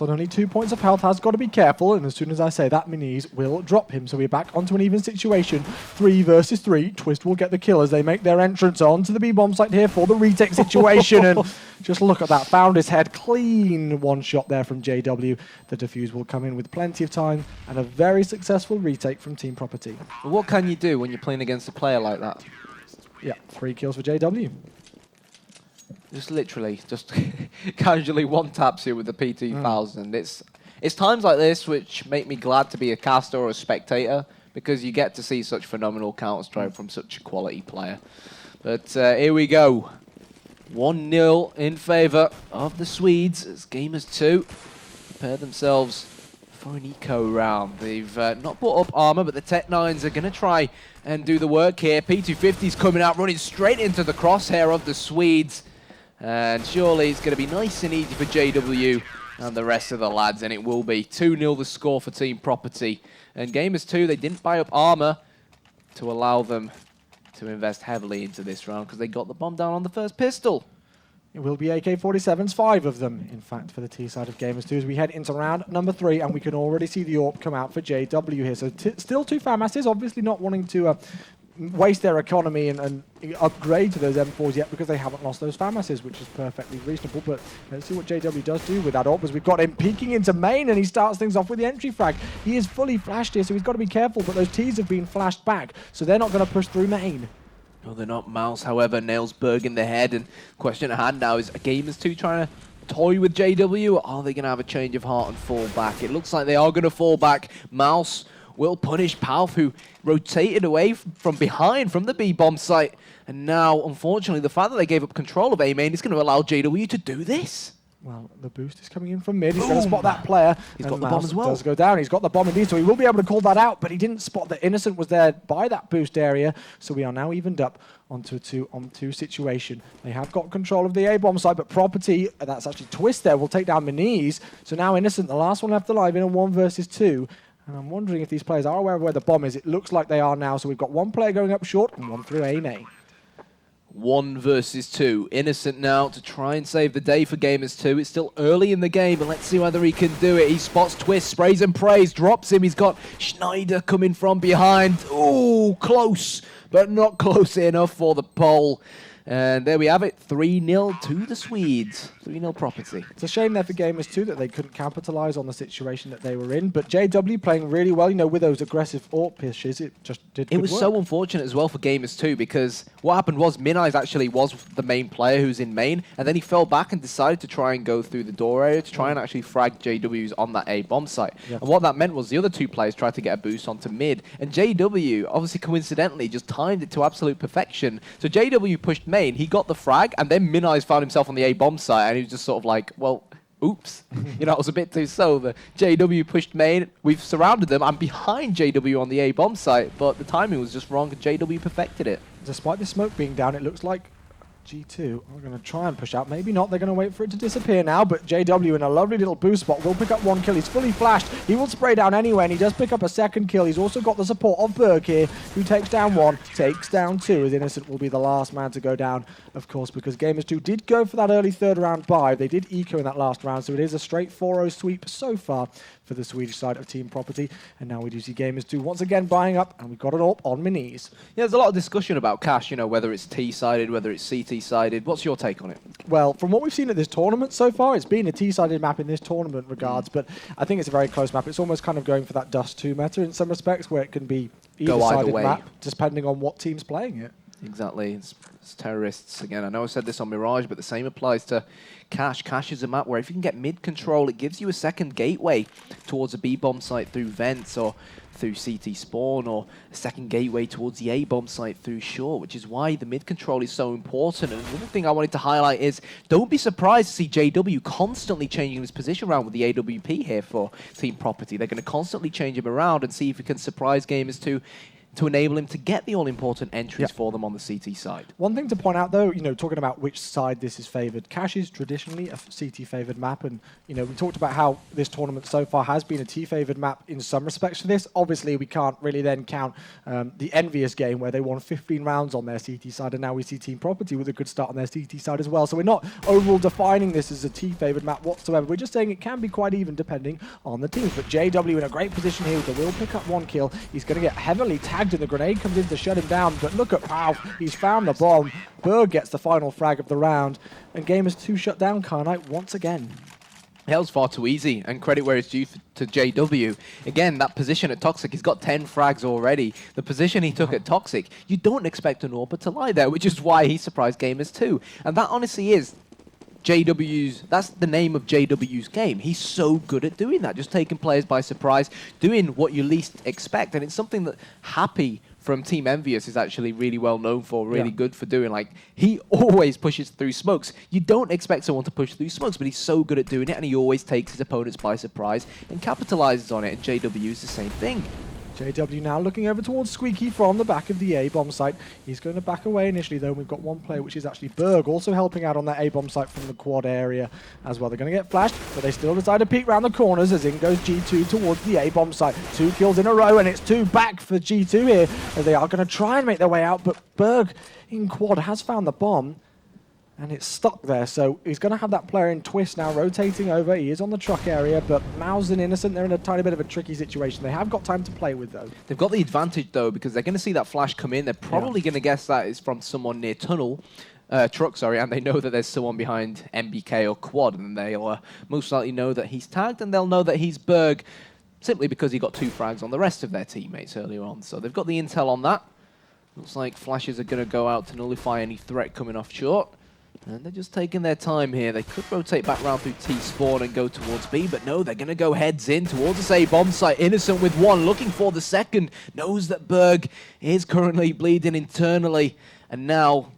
On only 2 points of health, has got to be careful, and as soon as I say that, Miniz will drop him. So we're back onto an even situation. 3 versus 3. Twist will get the kill as they make their entrance onto the B-bomb site here for the retake situation. And just look at that. Found his head. Clean one shot there from JW. The defuse will come in with plenty of time and a very successful retake from Team Property. What can you do when you're playing against a player like that? Yeah, 3 kills for JW. Just literally, just casually one-taps you with the P2000. It's times like this which make me glad to be a caster or a spectator, because you get to see such phenomenal Counter-Strike from such a quality player. But here we go. 1-0 in favour of the Swedes as Gamers2 prepare themselves for an eco round. They've not put up armour, but the Tech-9s are going to try and do the work here. P250's coming out, running straight into the crosshair of the Swedes. And surely it's going to be nice and easy for JW and the rest of the lads, and it will be 2-0 the score for Team Property. And Gamers2, they didn't buy up armor to allow them to invest heavily into this round because they got the bomb down on the first pistol. It will be AK-47s, 5 of them, in fact, for the T side of Gamers2 as we head into round number 3, and we can already see the AWP come out for JW here. So still 2 fan masses, obviously not wanting to waste their economy and upgrade to those M4s yet because they haven't lost those fan masses, which is perfectly reasonable. But let's see what JW does do with that AWP as we've got him peeking into main, and he starts things off with the entry frag. He is fully flashed here, so he's got to be careful, but those Ts have been flashed back, so they're not going to push through main. No, they're not. Mouse, however, nails Berg in the head, and question at hand now is, are Gamers2 trying to toy with JW, or are they going to have a change of heart and fall back? It looks like they are going to fall back. Mouse will punish Palf, who rotated away from behind from the B-bomb site. And now, unfortunately, the fact that they gave up control of A-main is going to allow JW to do this. Well, the boost is coming in from mid. He's going to spot that player. He's got the bomb as well. Does go down. He's got the bomb indeed, so he will be able to call that out, but he didn't spot that Innocent was there by that boost area. So we are now evened up onto a 2-on-2 situation. They have got control of the A-bomb site, but Property, that's actually Twist there, will take down Miniz. So now Innocent, the last one left alive in a 1 versus 2. And I'm wondering if these players are aware of where the bomb is. It looks like they are now. So we've got 1 player going up short and 1 through A-main. 1 versus 2. Innocent now to try and save the day for Gamers2. It's still early in the game, but let's see whether he can do it. He spots Twist, sprays and prays, drops him. He's got Schneider coming from behind. Ooh, close, but not close enough for the pole. And there we have it, 3-0 to the Swedes. 3-0 Property. It's a shame there for Gamers2 that they couldn't capitalize on the situation that they were in. But JW playing really well, you know, with those aggressive AWP pushes, it just did good It was work. so unfortunate as well for Gamers2, because what happened was Miniz actually was the main player who's in main, and then he fell back and decided to try and go through the door area to try and actually frag JW's on that A-bomb site. Yep. And what that meant was the other 2 players tried to get a boost onto mid, and JW, obviously coincidentally, just timed it to absolute perfection. So JW pushed main, he got the frag, and then Miniz found himself on the A-bomb site, and he was just sort of like, well, oops. You know, it was a bit too slow. The JW pushed main, we've surrounded them, I'm behind JW on the A-bomb site, but the timing was just wrong, and JW perfected it. Despite the smoke being down, it looks like G2 are going to try and push out. Maybe not. They're going to wait for it to disappear now, but JW in a lovely little boost spot will pick up 1 kill. He's fully flashed. He will spray down anyway, and he does pick up a 2nd kill. He's also got the support of Berg here, who takes down 1, takes down 2, as Innocent will be the last man to go down, of course, because Gamers2 did go for that early 3rd round buy. They did eco in that last round, so it is a straight 4-0 sweep so far for the Swedish side of Team Property. And now we do see Gamers2 once again buying up, and we've got it all on Miniz. Yeah, there's a lot of discussion about cash, you know, whether it's T-sided, whether it's CT-sided. What's your take on it? Well, from what we've seen at this tournament so far, it's been a T-sided map in this tournament regards, but I think it's a very close map. It's almost kind of going for that Dust 2 meta in some respects, where it can be either-sided map, depending on what team's playing it. Exactly. It's terrorists again. I know I said this on Mirage, but the same applies to Cash. Cash is a map where if you can get mid control, it gives you a 2nd gateway towards a B-bomb site through vents or through CT spawn, or a 2nd gateway towards the A-bomb site through short, which is why the mid control is so important. And another thing I wanted to highlight is, don't be surprised to see JW constantly changing his position around with the AWP here for Team Property. They're going to constantly change him around and see if he can surprise Gamers2 to enable him to get the all-important entries for them on the CT side. One thing to point out, though, talking about which side this is favoured, Cash is traditionally a CT favoured map, and we talked about how this tournament so far has been a T favoured map in some respects for this. Obviously, we can't really then count the Envious game where they won 15 rounds on their CT side, and now we see Team Property with a good start on their CT side as well. So we're not overall defining this as a T favoured map whatsoever. We're just saying it can be quite even depending on the teams. But JW in a great position here with the will pick up 1 kill. He's going to get heavily tagged, and the grenade comes in to shut him down. But look at how he's found the bomb. Berg gets the final frag of the round, and Gamers2 shut down Carnite once again. That was far too easy, and credit where it's due to JW. Again, that position at Toxic, he's got 10 frags already. The position he took at Toxic, you don't expect an AWP to lie there, which is why he surprised Gamers2. And that honestly is that's the name of JW's game. He's so good at doing that, just taking players by surprise, doing what you least expect. And it's something that Happy from Team Envious is actually really well known for, really good for doing. Like, he always pushes through smokes. You don't expect someone to push through smokes, but he's so good at doing it, and he always takes his opponents by surprise and capitalizes on it. And JW is the same thing. JW now looking over towards Squeaky from the back of the A-bomb site. He's going to back away initially, though. We've got one player, which is actually Berg, also helping out on that A-bomb site from the quad area as well. They're going to get flashed, but they still decide to peek around the corners as in goes G2 towards the A-bomb site. 2 kills in a row, and it's 2 back for G2 here as they are going to try and make their way out, but Berg in quad has found the bomb. And it's stuck there, so he's going to have that player in twist now, rotating over. He is on the truck area, but Mao's and Innocent, they're in a tiny bit of a tricky situation. They have got time to play with, though. They've got the advantage, though, because they're going to see that flash come in. They're probably going to guess that is from someone near truck, and they know that there's someone behind MBK or Quad, and they'll most likely know that he's tagged, and they'll know that he's Berg, simply because he got 2 frags on the rest of their teammates earlier on. So they've got the intel on that. Looks like flashes are going to go out to nullify any threat coming off short. And they're just taking their time here. They could rotate back round through T-spawn and go towards B, but no, they're going to go heads in towards this A-bomb site. Innocent with 1, looking for the second. Knows that Berg is currently bleeding internally. And now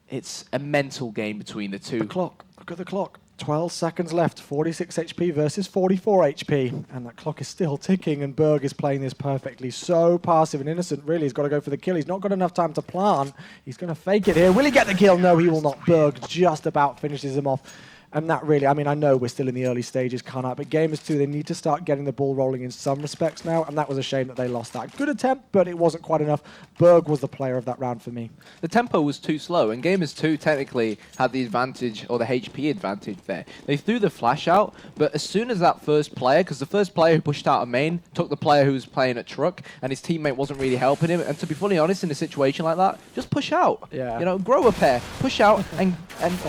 it's a mental game between the two. The clock. Look at the clock. 12 seconds left, 46 HP versus 44 HP, and that clock is still ticking, and Berg is playing this perfectly. So passive, and Innocent really has got to go for the kill. He's not got enough time to plan. He's going to fake it here. Will he get the kill? No, he will not. Berg just about finishes him off. And that really, I mean, I know we're still in the early stages, but Gamers2, they need to start getting the ball rolling in some respects now, and that was a shame that they lost that. Good attempt, but it wasn't quite enough. Berg was the player of that round for me. The tempo was too slow, and Gamers2 technically had the advantage, or the HP advantage there. They threw the flash out, but as soon as that first player, because the first player who pushed out of main took the player who was playing at truck, and his teammate wasn't really helping him, and to be fully honest, in a situation like that, just push out. Yeah. Grow a pair, push out, and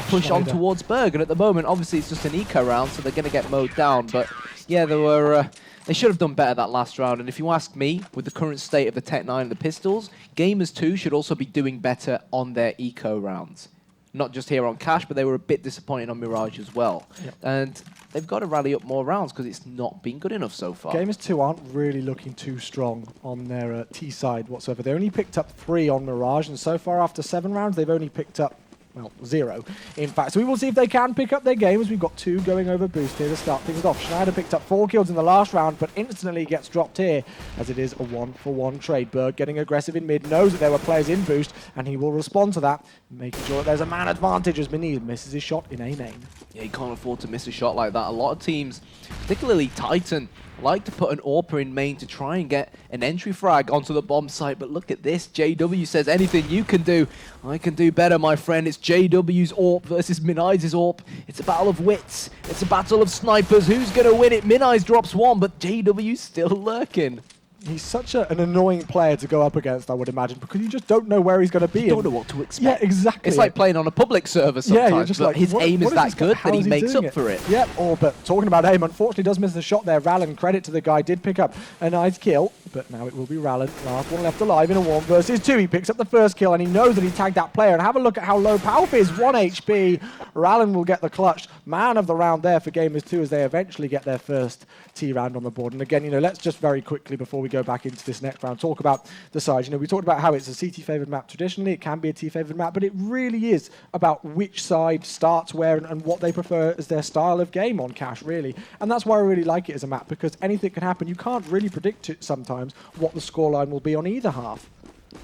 push on towards Berg, and at the moment, obviously it's just an eco round, so they're going to get mowed down. But yeah, they should have done better that last round. And if you ask me, with the current state of the Tech 9 and the pistols, Gamers2 should also be doing better on their eco rounds. Not just here on Cash, but they were a bit disappointed on Mirage as well. Yep. And they've got to rally up more rounds because it's not been good enough so far. Gamers2 aren't really looking too strong on their T side whatsoever. They only picked up 3 on Mirage, and so far after 7 rounds, they've only picked up, well, 0, in fact. So we will see if they can pick up their game, as we've got 2 going over boost here to start things off. Schneider picked up 4 kills in the last round, but instantly gets dropped here, as it is a 1-for-1 trade. Berg getting aggressive in mid, knows that there were players in boost, and he will respond to that, making sure that there's a man advantage as Mini misses his shot in A main. Yeah, you can't afford to miss a shot like that. A lot of teams, particularly Titan, like to put an AWPer in main to try and get an entry frag onto the bomb site, but look at this. JW says, anything you can do, I can do better, my friend. It's JW's AWP versus Minai's AWP. It's a battle of wits. It's a battle of snipers. Who's going to win it? Minai's drops 1, but JW's still lurking. He's such an annoying player to go up against, I would imagine, because you just don't know where he's going to be. You don't know what to expect. Yeah, exactly. It's like playing on a public server sometimes. Yeah, you're just like, his aim is that good that he makes up for it. Yeah, but talking about aim, unfortunately does miss the shot there. Rallen, credit to the guy, did pick up a nice kill, but now it will be Rallen. Last one left alive in a 1 versus 2. He picks up the first kill, and he knows that he tagged that player. And have a look at how low Palf is, 1 HP. Rallen will get the clutch. Man of the round there for Gamers2 as they eventually get their first T round on the board. And again, let's just very quickly, before we go go back into this next round, talk about the sides. You know, we talked about how it's a CT favored map traditionally, it can be a T favored map, but it really is about which side starts where and what they prefer as their style of game on Cash, really. And that's why I really like it as a map, because anything can happen. You can't really predict it sometimes what the scoreline will be on either half.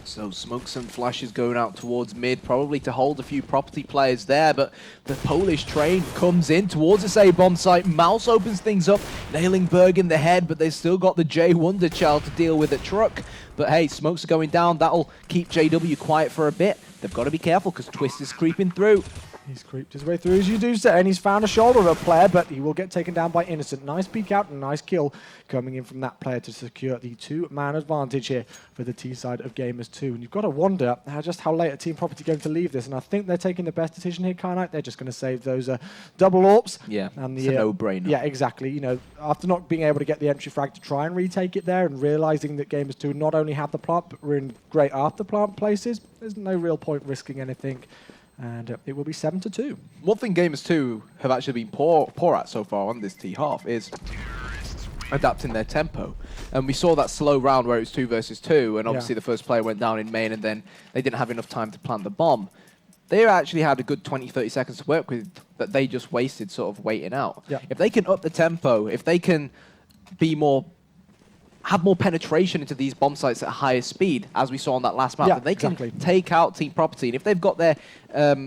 So smokes and flashes going out towards mid, probably to hold a few property players there, but the Polish train comes in towards this A-bomb site. Mouse opens things up, nailing Berg in the head, but they've still got the J Wonderchild to deal with at truck. But hey, smokes are going down. That'll keep JW quiet for a bit. They've got to be careful because Twist is creeping through. He's creeped his way through, as you do say, and he's found a shoulder of a player, but he will get taken down by Innocent. Nice peek out and nice kill coming in from that player to secure the two-man advantage here for the T side of Gamers2. And you've got to wonder just how late are Team Property going to leave this, and I think they're taking the best decision here, Kyanite. They're just going to save those double AWPs. Yeah, and it's a no-brainer. Yeah, exactly. You know, after not being able to get the entry frag to try and retake it there and realizing that Gamers2 not only have the plant, but were in great after-plant places, there's no real point risking anything. And it will be 7-2. One thing Gamers2 have actually been poor at so far on this T half is adapting their tempo. And we saw that slow round where it was 2 versus 2, and obviously the first player went down in main, and then they didn't have enough time to plant the bomb. They actually had a good 20-30 seconds to work with that they just wasted sort of waiting out. Yeah. If they can up the tempo, if they can be have more penetration into these bomb sites at a higher speed, as we saw on that last map, then they can take out Team Property. And if they've got their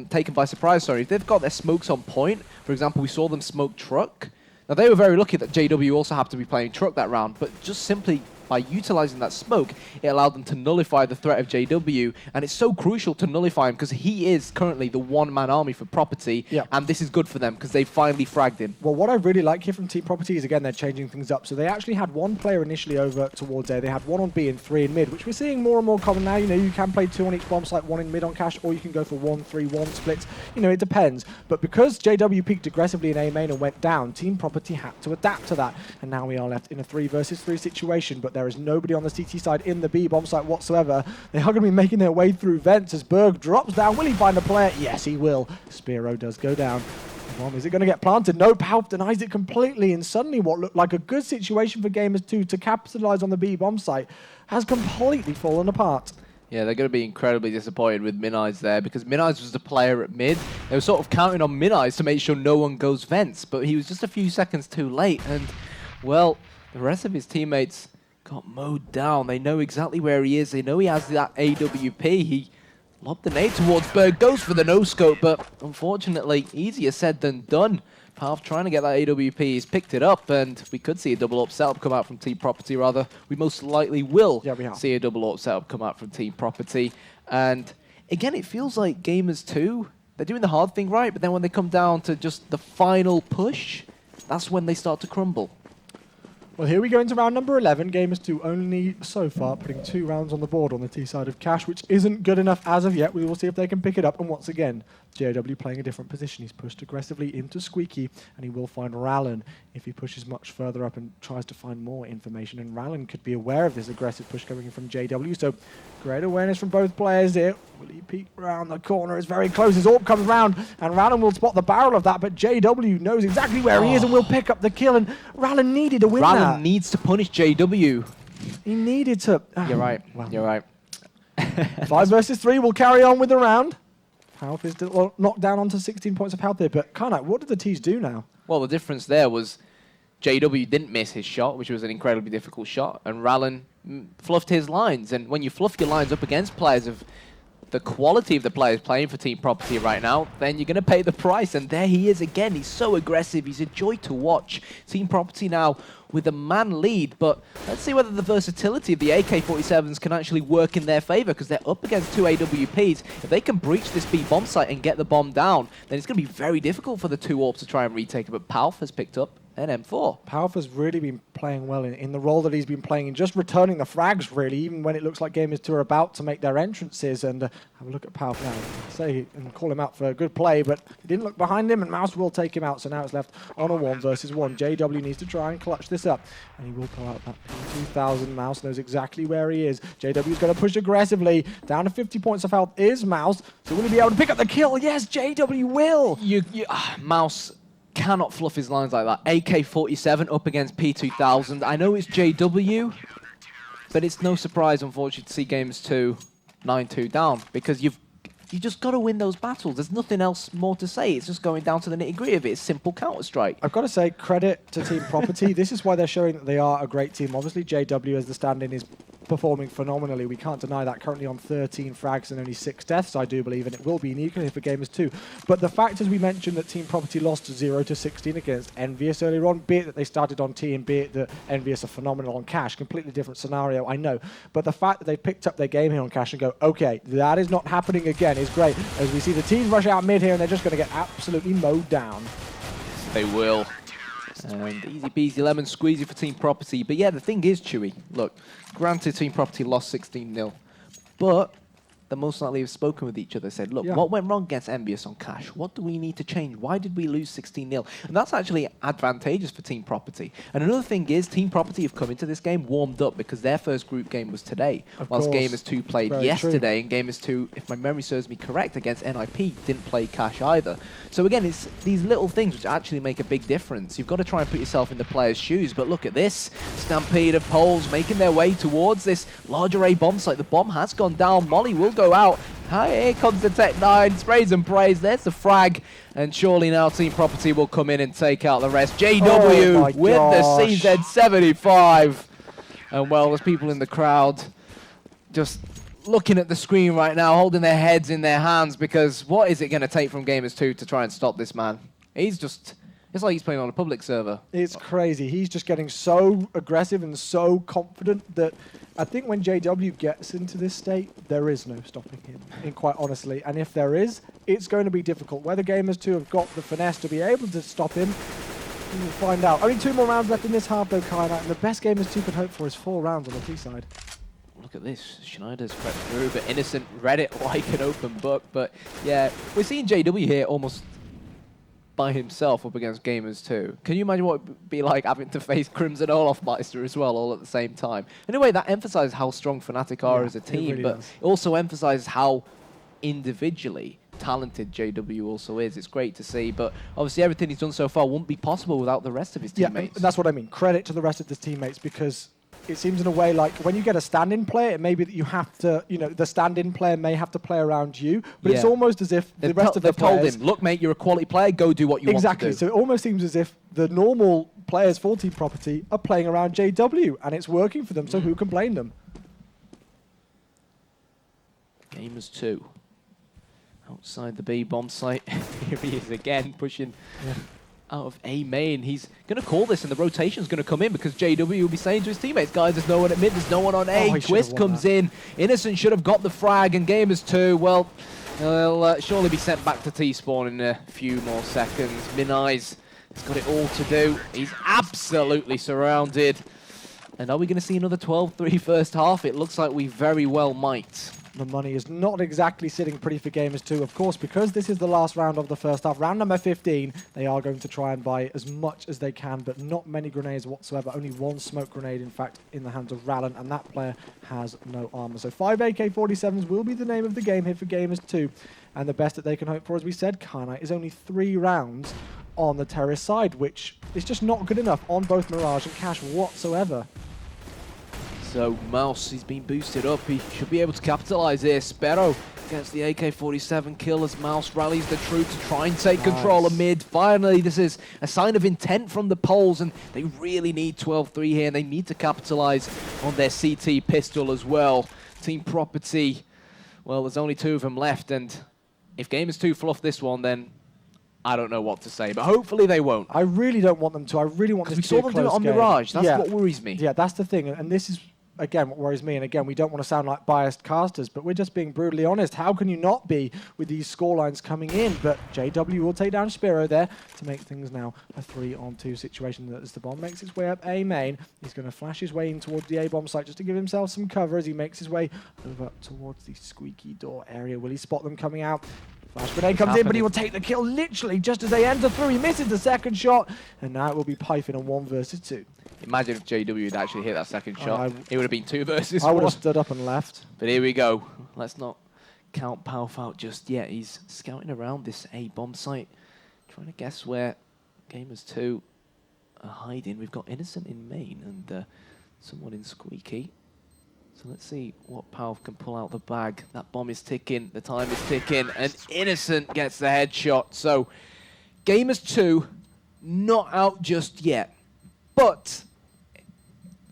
taken by surprise, if they've got their smokes on point, for example, we saw them smoke truck. Now, they were very lucky that JW also happened to be playing truck that round, but just simply by utilizing that smoke, it allowed them to nullify the threat of JW, and it's so crucial to nullify him because he is currently the one-man army for Property, and this is good for them because they finally fragged him. Well, what I really like here from Team Property is, again, they're changing things up. So they actually had one player initially over towards A. They had 1 on B and 3 in mid, which we're seeing more and more common now. You know, you can play 2 on each bomb site, 1 in mid on Cash, or you can go for 1-3-1 splits. You know, it depends. But because JW peaked aggressively in A main and went down, Team Property had to adapt to that. And now we are left in a 3 versus 3 situation, but there is nobody on the CT side in the B bomb site whatsoever. They are going to be making their way through vents as Berg drops down. Will he find a player? Yes, he will. Spearo does go down. Bomb, is it going to get planted? No, Palp denies it completely, and suddenly what looked like a good situation for Gamers2 to capitalize on the B bomb site has completely fallen apart. Yeah, they're going to be incredibly disappointed with Mineyes there because Mineyes was the player at mid. They were sort of counting on Mineyes to make sure no one goes vents, but he was just a few seconds too late, and, well, the rest of his teammates got mowed down. They know exactly where he is. They know he has that AWP. He lobbed the nade towards Berg, goes for the no-scope, but unfortunately, easier said than done. Palf trying to get that AWP. He's picked it up, and we could see a double-up setup come out from Team Property, rather. We most likely will see a double-up setup come out from Team Property. And again, it feels like Gamers2, they're doing the hard thing right, but then when they come down to just the final push, that's when they start to crumble. Well, here we go into round number 11. Gamers2 only so far putting 2 rounds on the board on the T side of Cash, which isn't good enough as of yet. We will see if they can pick it up. And once again, JW playing a different position. He's pushed aggressively into Squeaky, and he will find Rallen if he pushes much further up and tries to find more information. And Rallen could be aware of this aggressive push coming in from JW. So great awareness from both players here. Will he peek around the corner? It's very close. His AWP comes round, and Rallen will spot the barrel of that, but JW knows exactly where he is and will pick up the kill. And Rallen needed to win that. Rallen needs to punish JW. He needed to. You're right. Well. You're right. 5 versus 3 will carry on with the round. Health is still knocked down onto 16 points of health there, but Kyanite, what did the T's do now? Well, the difference there was JW didn't miss his shot, which was an incredibly difficult shot, and Rallen fluffed his lines. And when you fluff your lines up against players of the quality of the players playing for Team Property right now, then you're going to pay the price. And there he is again. He's so aggressive. He's a joy to watch. Team Property now with a man lead, but let's see whether the versatility of the AK-47s can actually work in their favor, because they're up against 2 AWPs. If they can breach this B bomb site and get the bomb down, then it's going to be very difficult for the 2 AWPs to try and retake it, but Palf has picked up an M4. Palf has really been playing well in the role that he's been playing, in just returning the frags, really, even when it looks like Gamers2 are about to make their entrances. And have a look at Palf now. Say and call him out for a good play, but he didn't look behind him, and Mouse will take him out. So now it's left on a 1 versus 1. JW needs to try and clutch this up, and he will pull out that P2000. Mouse knows exactly where he is. JW is going to push aggressively. Down to 50 points of health is Mouse. So will he be able to pick up the kill? Yes, JW will. Mouse cannot fluff his lines like that. AK-47 up against P2000. I know it's JW, but it's no surprise, unfortunately, to see Gamers2 9-2 down, because you just got to win those battles. There's nothing else more to say. It's just going down to the nitty-gritty of it. It's simple Counter-Strike. I've got to say, credit to Team Property. This is why they're showing that they are a great team. Obviously, JW as the stand-in is performing phenomenally. We can't deny that. Currently on 13 frags and only 6 deaths, I do believe, and it will be an equal here for Gamers2. But the fact, as we mentioned, that Team Property lost 0-16 against Envious earlier on, be it that they started on T and be it that Envious are phenomenal on Cash, completely different scenario, I know. But the fact that they picked up their game here on Cash and go, okay, that is not happening again, is great. As we see the teams rush out mid here and they're just going to get absolutely mowed down. They will. And easy peasy lemon squeezy for Team Property. But yeah, the thing is, Chewy, look, granted Team Property lost 16-0, but they most likely have spoken with each other, said, look, what went wrong against Envious on Cash? What do we need to change? Why did we lose 16-0? And that's actually advantageous for Team Property. And another thing is, Team Property have come into this game warmed up because their first group game was today, whilst Gamers2 played yesterday, and Gamers2, if my memory serves me correct, against NIP didn't play Cash either. So again, it's these little things which actually make a big difference. You've got to try and put yourself in the player's shoes, but look at this. Stampede of Poles making their way towards this larger A bomb site. The bomb has gone down. Molly will go out. Here comes the Tech 9, sprays and prays. There's the frag, and surely now Team Property will come in and take out the rest. JW with the CZ75. And well, there's people in the crowd just looking at the screen right now, holding their heads in their hands, because what is it going to take from Gamers2 to try and stop this man? He's just... It's like he's playing on a public server. It's crazy. He's just getting so aggressive and so confident that I think when JW gets into this state, there is no stopping him, quite honestly. And if there is, it's going to be difficult. Whether Gamers2 have got the finesse to be able to stop him, we'll find out. Only 2 more rounds left in this half, though, Kai'Night, and the best Gamers2 could hope for is 4 rounds on the T side. Look at this. Schneider's crept through, but Innocent read it like an open book. But yeah, we're seeing JW here almost by himself up against Gamers2. Can you imagine what it would be like having to face Crimson Olofmeister as well, all at the same time? In a way, that emphasizes how strong Fnatic are as a team, really, but it also emphasizes how individually talented JW also is. It's great to see, but obviously everything he's done so far wouldn't be possible without the rest of his teammates. Yeah, that's what I mean. Credit to the rest of his teammates, because it seems in a way like when you get a stand-in player, it may be that you have to, the stand-in player may have to play around you, but it's almost as if the rest of the players... They've told him, look, mate, you're a quality player, go do what you want to do. Exactly, so it almost seems as if the normal players for Team Property are playing around JW, and it's working for them, so who can blame them? Gamers2. Outside the B bomb site. Here he is again, pushing... out of A main. He's going to call this, and the rotation's going to come in because JW will be saying to his teammates, guys, there's no one at mid, there's no one on A. Twist comes in. Innocent should have got the frag, and Gamers2, well, they'll surely be sent back to T-spawn in a few more seconds. Minai's has got it all to do. He's absolutely surrounded. And are we going to see another 12-3 first half? It looks like we very well might. The money is not exactly sitting pretty for Gamers2, of course, because this is the last round of the first half. Round number 15, they are going to try and buy as much as they can, but not many grenades whatsoever. Only 1 smoke grenade, in fact, in the hands of Rallen, and that player has no armor. So 5 AK-47s will be the name of the game here for Gamers2, and the best that they can hope for, as we said, Kai'Night, is only 3 rounds on the terrorist side, which is just not good enough on both Mirage and Cash whatsoever. So Mouse, he's been boosted up. He should be able to capitalize here. Sparrow gets the AK-47 kill as Mouse rallies the troop to try and take control of mid. Finally, this is a sign of intent from the Poles, and they really need 12-3 here, and they need to capitalize on their CT pistol as well. Team Property, well, there's only 2 of them left, and if Gamers2 fluff this one, then I don't know what to say, but hopefully they won't. I really don't want them to. I really want this to be a close game. We saw them do it on Mirage. That's what worries me. Yeah, that's the thing, and this is... Again, what worries me, and again, we don't want to sound like biased casters, but we're just being brutally honest. How can you not be with these scorelines coming in? But JW will take down Spiro there to make things now a 3-on-2 situation. As the bomb makes its way up A main, he's going to flash his way in towards the A bomb site just to give himself some cover as he makes his way over towards the squeaky door area. Will he spot them coming out? Flash grenade comes in, but he will take the kill literally just as they enter through. He misses the second shot, and now it will be Python on 1 versus 2. Imagine if JW had actually hit that second shot. It would have been 2 versus 1. I would have stood up and left. But here we go. Let's not count Palf out just yet. He's scouting around this A bomb site, trying to guess where Gamers2 are hiding. We've got Innocent in main and someone in Squeaky. So let's see what Palf can pull out the bag. That bomb is ticking, the time is ticking, and Innocent gets the headshot. So Gamers2 not out just yet, but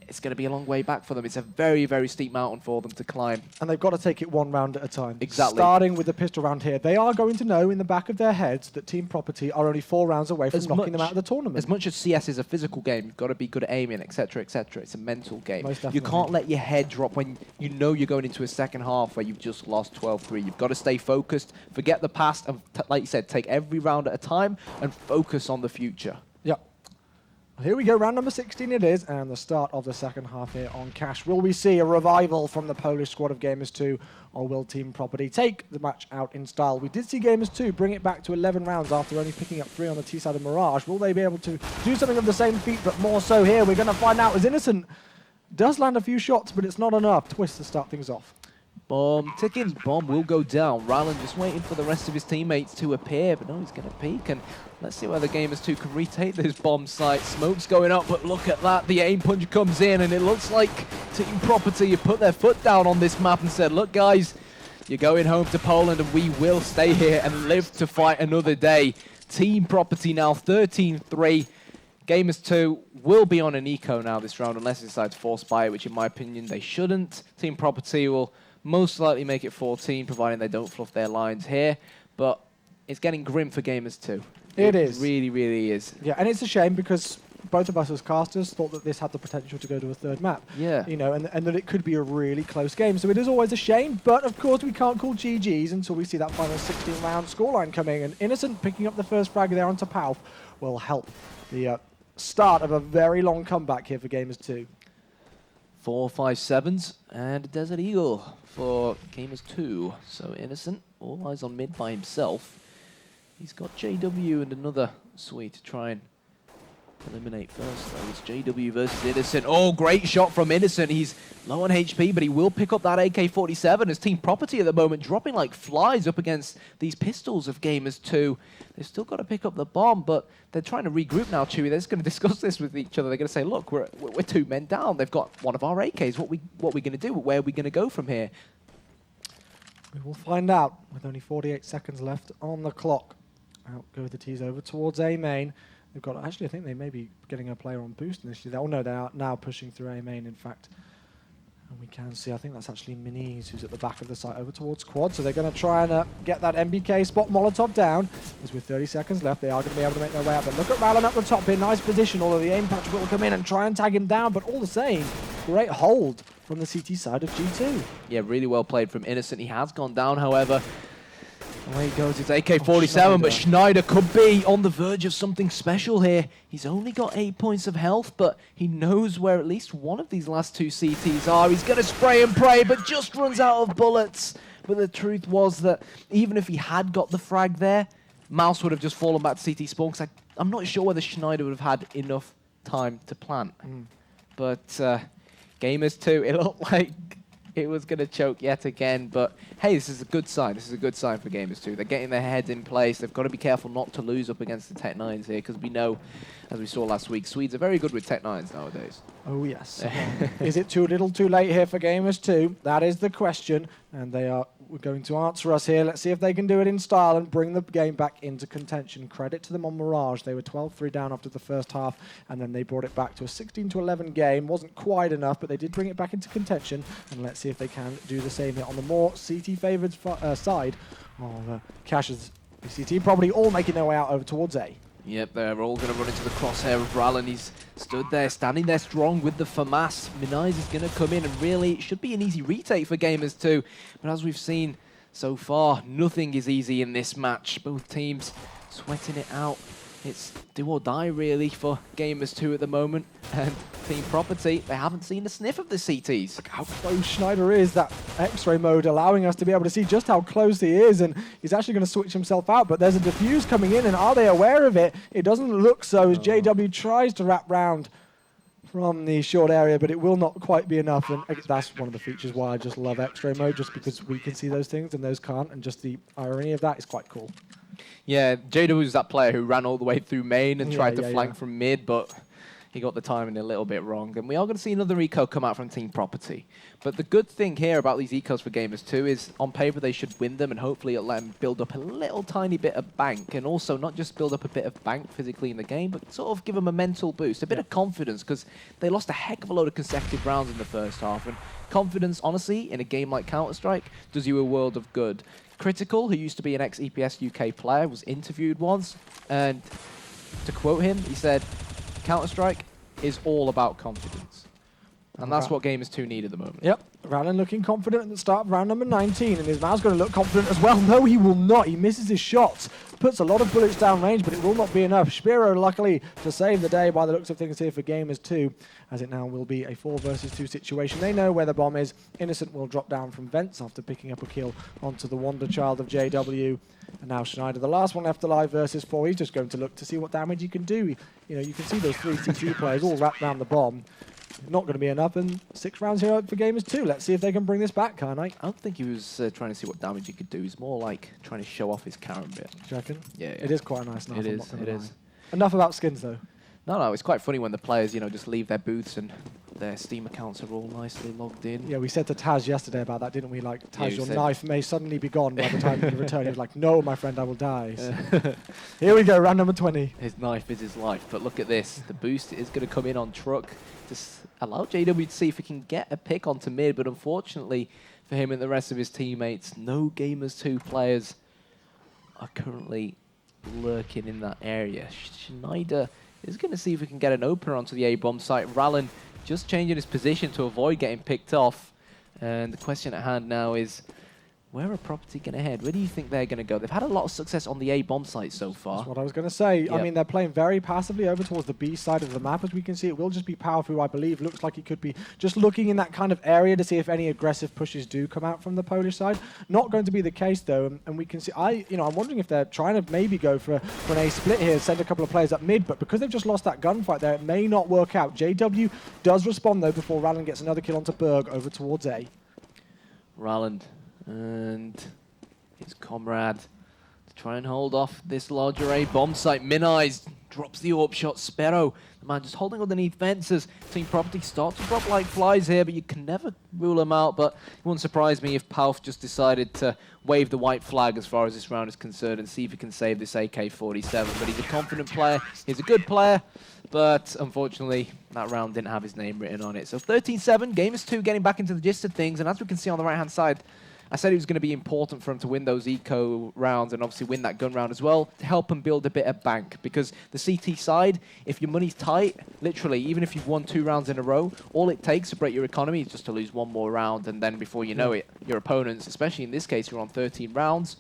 it's going to be a long way back for them. It's a very, very steep mountain for them to climb. And they've got to take it one round at a time. Exactly. Starting with the pistol round here. They are going to know in the back of their heads that Team Property are only 4 rounds away from knocking them out of the tournament. As much as CS is a physical game, you've got to be good at aiming, etc., etc. It's a mental game. Most You definitely. can't let your head drop when you know you're going into a second half where you've just lost 12-3. You've got to stay focused, forget the past, and like you said, take every round at a time and focus on the future. Yep. Here we go, round number 16 it is, and the start of the second half here on Cash. Will we see a revival from the Polish squad of Gamers2, or will Team Property take the match out in style? We did see Gamers2 bring it back to 11 rounds after only picking up 3 on the T side of Mirage. Will they be able to do something of the same feat, but more so here? We're going to find out, as Innocent does land a few shots, but it's not enough. Twist to start things off. Bomb ticking, bomb will go down. Rylan just waiting for the rest of his teammates to appear, but no, he's going to peek, and let's see whether Gamers2 can retake this bomb site. Smoke's going up, but look at that. The aim punch comes in, and it looks like Team Property have put their foot down on this map and said, look, guys, you're going home to Poland, and we will stay here and live to fight another day. Team Property now 13-3. Gamers2 will be on an eco now this round, unless they decide to force buy it, which in my opinion they shouldn't. Team Property will most likely make it 14, providing they don't fluff their lines here. But it's getting grim for Gamers2. It is. Really, really is. Yeah, and it's a shame because both of us as casters thought that this had the potential to go to a third map. Yeah. You know, and that it could be a really close game. So it is always a shame, but of course we can't call GGs until we see that final 16-round scoreline coming. And Innocent picking up the first frag there onto Palf will help the start of a very long comeback here for Gamers2. 4, 5, 7s, and a Desert Eagle for Gamers2. So Innocent, all eyes on mid by himself. He's got JW and another suite to try and eliminate first, though. It's JW versus Innocent. Oh, great shot from Innocent. He's low on HP, but he will pick up that AK-47 as Team Property at the moment, dropping like flies up against these pistols of Gamers2. They've still got to pick up the bomb, but they're trying to regroup now, Chewy. They're just going to discuss this with each other. They're going to say, look, we're 2 men down. They've got one of our AKs. What we going to do? Where are we going to go from here? We will find out with only 48 seconds left on the clock. Out go the T's over towards A main. They've got, actually, I think they may be getting a player on boost initially. Oh no, they are now pushing through A main, in fact. And we can see, I think that's actually Miniz who's at the back of the site over towards quad. So they're going to try and get that MBK spot Molotov down. As with 30 seconds left, they are going to be able to make their way out. But look at Rylan up the top here, nice position. Although the aim patch will come in and try and tag him down. But all the same, great hold from the CT side of G2. Yeah, really well played from Innocent. He has gone down, however. Away he goes, it's AK-47, but Schneider could be on the verge of something special here. He's only got 8 points of health, but he knows where at least one of these last 2 CTs are. He's going to spray and pray, but just runs out of bullets. But the truth was that even if he had got the frag there, Mouse would have just fallen back to CT spawn, because I'm not sure whether Schneider would have had enough time to plant. But Gamers2, it looked like it was going to choke yet again, but hey, this is a good sign. This is a good sign for Gamers2. They're getting their heads in place. They've got to be careful not to lose up against the Tech-9s here, because we know, as we saw last week, Swedes are very good with Tech-9s nowadays. Oh yes. Is it too little too late here for Gamers2? That is the question, and they are going to answer us here. Let's see if they can do it in style and bring the game back into contention. Credit to them on Mirage. They were 12-3 down after the first half, and then they brought it back to a 16-11 game. Wasn't quite enough, but they did bring it back into contention, and let's see if they can do the same here on the more CT-favoured side of Cash's CT, probably all making their way out over towards A. Yep, they're all going to run into the crosshair of Rylan. He's stood there, standing there strong with the FAMAS. Miniz is going to come in, and really, it should be an easy retake for Gamers2. But as we've seen so far, nothing is easy in this match. Both teams sweating it out. It's do or die, really, for Gamers2 at the moment. And Team Property, they haven't seen a sniff of the CTs. Look how close Schneider is, that X-ray mode allowing us to be able to see just how close he is, and he's actually going to switch himself out, but there's a defuse coming in, and are they aware of it? It doesn't look so as JW tries to wrap round from the short area, but it will not quite be enough, and that's one of the features why I just love X-ray mode, just because we can see those things and those can't, and just the irony of that is quite cool. Yeah, JW was that player who ran all the way through main and tried to flank from mid, but he got the timing a little bit wrong. And we are going to see another eco come out from Team Property. But the good thing here about these ecos for Gamers2 is on paper they should win them, and hopefully it'll let them build up a little tiny bit of bank, and also not just build up a bit of bank physically in the game, but sort of give them a mental boost, a bit of confidence, because they lost a heck of a load of consecutive rounds in the first half. And confidence, honestly, in a game like Counter-Strike, does you a world of good. Critical, who used to be an ex-EPS UK player, was interviewed once, and to quote him, he said, Counter-Strike is all about confidence. And that's what Gamers2 need at the moment. Yep, Rallen looking confident at the start of round number 19, and his man's going to look confident as well. No, he will not. He misses his shots, puts a lot of bullets down range, but it will not be enough. Spiro, luckily, to save the day by the looks of things here for Gamers2, as it now will be a 4 versus 2 situation. They know where the bomb is. Innocent will drop down from vents after picking up a kill onto the Wonder Child of JW. And now Schneider, the last one left alive versus 4. He's just going to look to see what damage he can do. You know, you can see those 3 CT players all wrapped around the bomb. Not going to be enough, and 6 rounds here for Gamers2. Let's see if they can bring this back, can't I? I don't think he was trying to see what damage he could do. He's more like trying to show off his Karen bit. Do you reckon? Yeah. It is quite a nice knife. It is. It is. Enough about skins, though. No, it's quite funny when the players, you know, just leave their booths and their Steam accounts are all nicely logged in. Yeah, we said to Taz yesterday about that, didn't we? Like, Taz, Yeah, your said knife may suddenly be gone by the time you return. He was like, no, my friend, I will die. So here we go, round number 20. His knife is his life, but look at this. The boost is going to come in on truck to allow JW to see if he can get a pick onto mid, but unfortunately for him and the rest of his teammates, no Gamers2 players are currently lurking in that area. Schneider is going to see if we can get an opener onto the A-bomb site. Rallen just changing his position to avoid getting picked off. And the question at hand now is, where are Property going to head? Where do you think they're going to go? They've had a lot of success on the A-bomb site so far. That's what I was going to say. Yep. I mean, they're playing very passively over towards the B side of the map. As we can see, it will just be Powerf, who I believe looks like he could be just looking in that kind of area to see if any aggressive pushes do come out from the Polish side. Not going to be the case, though. And we can see, I'm wondering if they're trying to maybe go for an A split here, send a couple of players up mid, but because they've just lost that gunfight there, it may not work out. JW does respond, though, before Rallen gets another kill onto Berg over towards A. Rallen and his comrade to try and hold off this larger A-bomb site. Minized, drops the AWP shot. Sparrow, the man just holding underneath fences. Team Property starts to drop like flies here, but you can never rule them out. But it wouldn't surprise me if Palf just decided to wave the white flag as far as this round is concerned and see if he can save this AK-47. But he's a confident player, he's a good player, but unfortunately that round didn't have his name written on it. So 13-7, Gamers2 getting back into the gist of things, and as we can see on the right-hand side, I said it was going to be important for him to win those eco rounds and obviously win that gun round as well to help him build a bit of bank. Because the CT side, if your money's tight, literally, even if you've won 2 rounds in a row, all it takes to break your economy is just to lose 1 more round. And then before you know it, your opponents, especially in this case, you're on 13 rounds,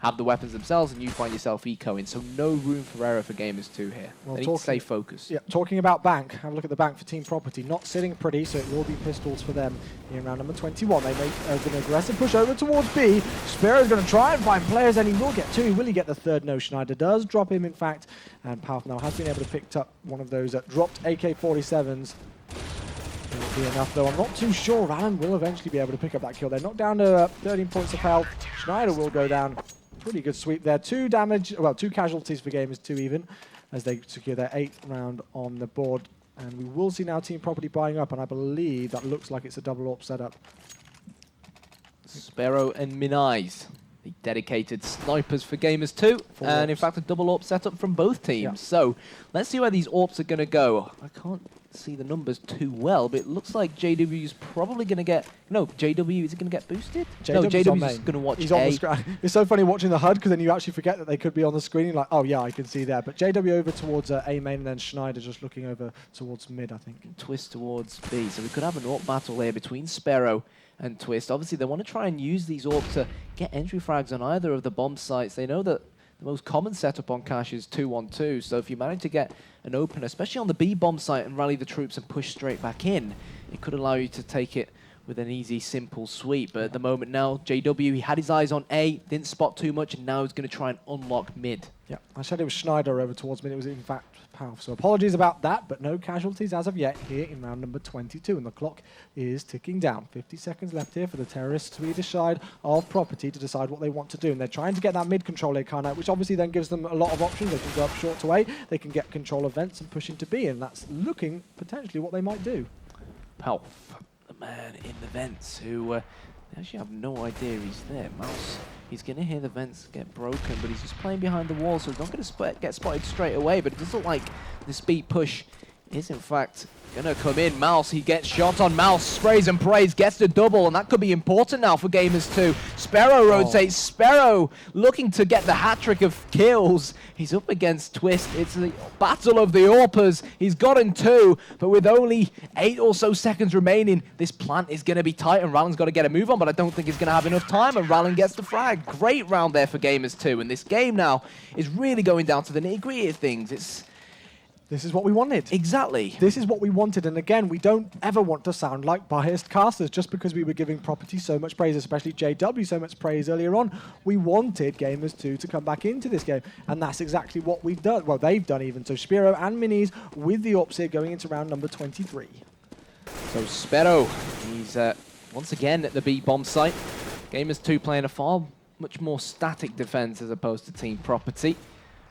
have the weapons themselves, and you find yourself ecoing. So no room for error for Gamers2 here. Well, they need to stay focused. Yeah, talking about bank, have a look at the bank for Team Property. Not sitting pretty, so it will be pistols for them in round number 21. They make an aggressive push over towards B. Spiro's going to try and find players, and he will get 2. Will he get the 3rd? No, Schneider does drop him, in fact. And Palf now has been able to pick up one of those dropped AK-47s. It will be enough, though. I'm not too sure. Rallen will eventually be able to pick up that kill. They're knocked down to 13 points of health. Schneider will go down. Pretty good sweep there. 2 casualties for Gamers2 even, as they secure their 8th round on the board. And we will see now Team Property buying up, and I believe that looks like it's a double AWP setup. Sparrow and Minais, the dedicated snipers for Gamers2, and in fact a double AWP setup from both teams. Yeah. So let's see where these AWPs are going to go. I can't see the numbers too well, but it looks like JW is probably going to get... No, JW, is it going to get boosted? No, JW is going to watch He's A. on the screen. It's so funny watching the HUD, because then you actually forget that they could be on the screen. You're like, oh yeah, I can see that. But JW over towards A main, and then Schneider just looking over towards mid, I think. Twist towards B. So we could have an AWP battle here between Sparrow and Twist. Obviously, they want to try and use these AWPs to get entry frags on either of the bomb sites. They know that the most common setup on Cache is 2-1-2, so if you manage to get an opener, especially on the B bomb site, and rally the troops and push straight back in, it could allow you to take it with an easy, simple sweep. But at the moment now, JW, he had his eyes on A, didn't spot too much, and now he's going to try and unlock mid. Yeah, I said it was Schneider over towards mid. It was in fact Palf. So apologies about that, but no casualties as of yet here in round number 22. And the clock is ticking down. 50 seconds left here for the terrorist Swedish side of Property to decide what they want to do. And they're trying to get that mid control A kind out, which obviously then gives them a lot of options. They can go up short to A, they can get control of vents and push into B, and that's looking potentially what they might do. Palf, the man in the vents who they actually have no idea he's there. Mouse, he's going to hear the vents get broken, but he's just playing behind the wall, so he's not going to get spotted straight away. But it does look like the speed push is in fact going to come in. Mouse, he gets shot on. Mouse sprays and prays, gets the double, and that could be important now for Gamers2. Sparrow rotates. Sparrow looking to get the hat-trick of kills. He's up against Twist. It's the battle of the Orpers. He's gotten 2, but with only 8 or so seconds remaining, this plant is going to be tight, and Rallen's got to get a move on, but I don't think he's going to have enough time, and Rallen gets the frag. Great round there for Gamers2, and this game now is really going down to the nitty-gritty of things. This is what we wanted. Exactly. This is what we wanted, and again, we don't ever want to sound like biased casters just because we were giving Property so much praise, especially JW so much praise earlier on. We wanted Gamers2 to come back into this game, and that's exactly what we've done. Well, they've done even. So Spiro and Minis with the Ops here going into round number 23. So Sparrow, he's once again at the B bomb site. Gamers2 playing a far much more static defense as opposed to Team Property.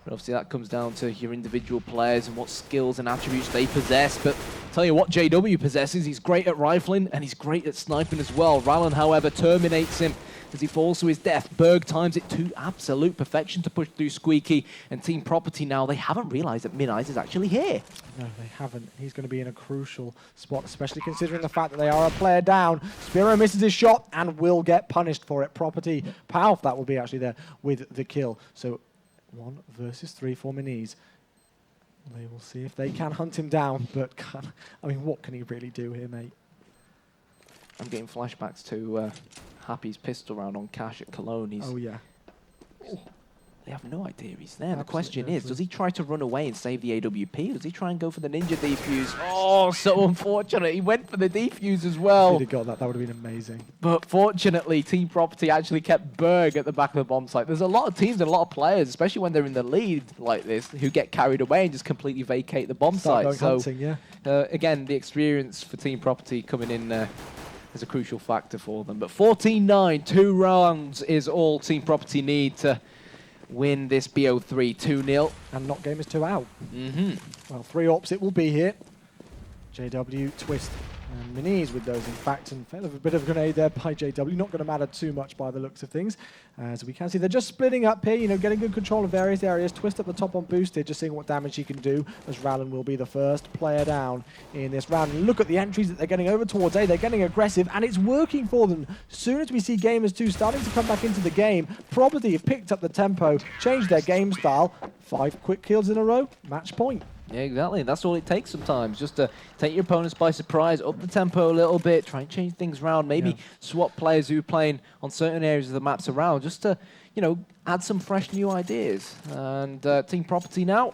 But obviously that comes down to your individual players and what skills and attributes they possess. But I'll tell you what JW possesses, he's great at rifling and he's great at sniping as well. Rallen, however, terminates him as he falls to his death. Berg times it to absolute perfection to push through Squeaky. And Team Property now, they haven't realized that Mid-Eyes is actually here. No, they haven't. He's going to be in a crucial spot, especially considering the fact that they are a player down. Spiro misses his shot and will get punished for it. Property, Palf, that will be actually there with the kill. So 1 versus 3 for Minis. They will see if they can hunt him down, but I mean, what can he really do here, mate? I'm getting flashbacks to Happy's pistol round on Cash at Cologne. Oh, yeah. They have no idea he's there. The Absolutely, question is, does he try to run away and save the AWP? Or does he try and go for the ninja defuse? Oh, so unfortunate. He went for the defuse as well. If he'd have got that, that would have been amazing. But fortunately, Team Property actually kept Berg at the back of the bomb site. There's a lot of teams and a lot of players, especially when they're in the lead like this, who get carried away and just completely vacate the bomb site. So, hunting, yeah. Again, the experience for Team Property coming in is a crucial factor for them. But 14-9, 2 rounds is all Team Property need to win this BO3 2-0. And not Gamers2 out. Well, 3 ops it will be here. JW, Twist, and Minis with those, in fact, and a bit of a grenade there by JW. Not going to matter too much by the looks of things. As we can see, they're just splitting up here, you know, getting good control of various areas. Twist at the top on boosted, just seeing what damage he can do, as Rallen will be the first player down in this round. And look at the entries that they're getting over towards A. They're getting aggressive, and it's working for them. As soon as we see Gamers2 starting to come back into the game, Property have picked up the tempo, changed their game style. 5 quick kills in a row, match point. Yeah, exactly. That's all it takes sometimes, just to take your opponents by surprise, up the tempo a little bit, try and change things around, maybe swap players who are playing on certain areas of the maps around, just to, you know, add some fresh new ideas. And Team Property now,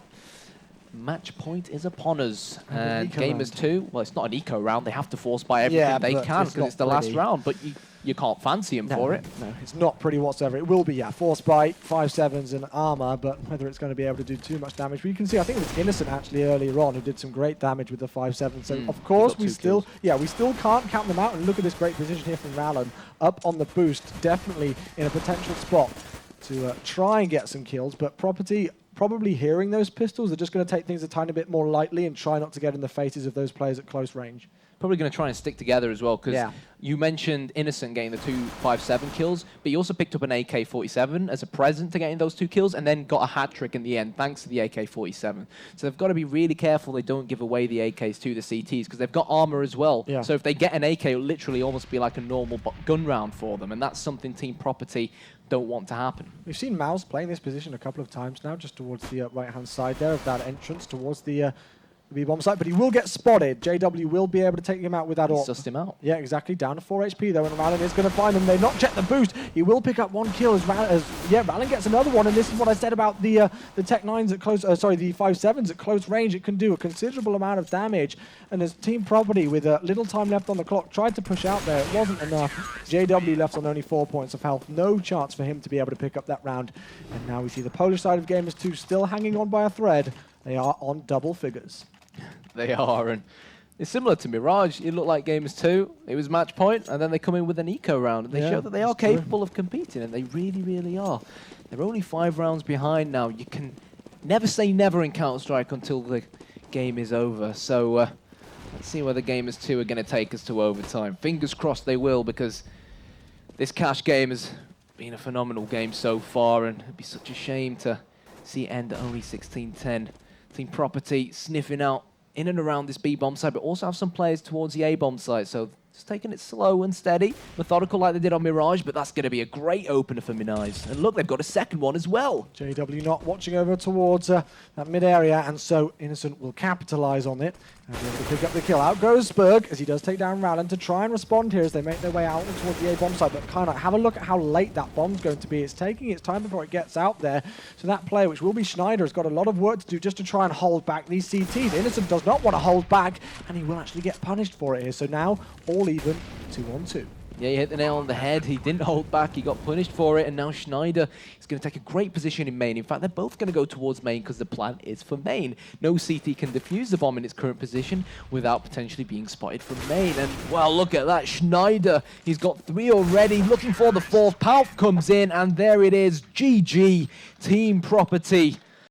match point is upon us. And Gamers2, well, it's not an eco round. They have to force buy everything they can because it's the last round, but you can't fancy them for it. No, it's not pretty whatsoever. It will be, force bite, 5/7s and armor, but whether it's going to be able to do too much damage. But you can see, I think it was Innocent actually earlier on who did some great damage with the 5/7. So of course we still can't count them out. And look at this great position here from Rallen, up on the boost, definitely in a potential spot to try and get some kills. But Property, probably hearing those pistols, they're just going to take things a tiny bit more lightly and try not to get in the faces of those players at close range. Probably going to try and stick together as well, because you mentioned Innocent getting the 2 5/7 kills, but he also picked up an AK-47 as a present to getting those 2 kills, and then got a hat-trick in the end, thanks to the AK-47. So they've got to be really careful they don't give away the AKs to the CTs, because they've got armor as well. Yeah. So if they get an AK, it'll literally almost be like a normal gun round for them, and that's something Team Property don't want to happen. We've seen Mouse playing this position a couple of times now, just towards the right-hand side there of that entrance towards the the B-bomb site, but he will get spotted. JW will be able to take him out with that He AWP. sussed him out. Yeah, exactly. Down to 4 HP though, and Rallen is going to find him. They've not checked the boost. He will pick up 1 kill as Rallen gets another one, and this is what I said about the Tech 9s at close, the 5.7s at close range. It can do a considerable amount of damage, and as Team Property with little time left on the clock tried to push out there, it wasn't enough. JW left on only 4 points of health. No chance for him to be able to pick up that round, and now we see the Polish side of Gamers2 still hanging on by a thread. They are on double figures. They are, and it's similar to Mirage. It looked like Gamers2. It was match point, and then they come in with an eco round, and they show that they are capable of competing, and they really, really are. They're only 5 rounds behind now. You can never say never in Counter-Strike until the game is over. So let's see whether Gamers2 are going to take us to overtime. Fingers crossed they will, because this cash game has been a phenomenal game so far, and it'd be such a shame to see it end at only 16-10. Team Property sniffing out in and around this B-bomb site, but also have some players towards the A-bomb site, so just taking it slow and steady, methodical like they did on Mirage, but that's going to be a great opener for Minai's. And look, they've got a second one as well. JW not watching over towards that mid area, and so Innocent will capitalize on it and be able to pick up the kill. Out goes Spurg as he does take down Rallen to try and respond here as they make their way out towards the A-bomb site, but kind of have a look at how late that bomb's going to be. It's taking its time before it gets out there, so that player, which will be Schneider, has got a lot of work to do just to try and hold back these CTs. Innocent does not want to hold back, and he will actually get punished for it here, so now all even, 2-on-2. Yeah, he hit the nail on the head. He didn't hold back. He got punished for it. And now Schneider is going to take a great position in main. In fact, they're both going to go towards main because the plan is for main. No CT can defuse the bomb in its current position without potentially being spotted from main. And, well, look at that. Schneider, he's got 3 already. Looking for the 4th. Palp comes in, and there it is. GG, Team Property.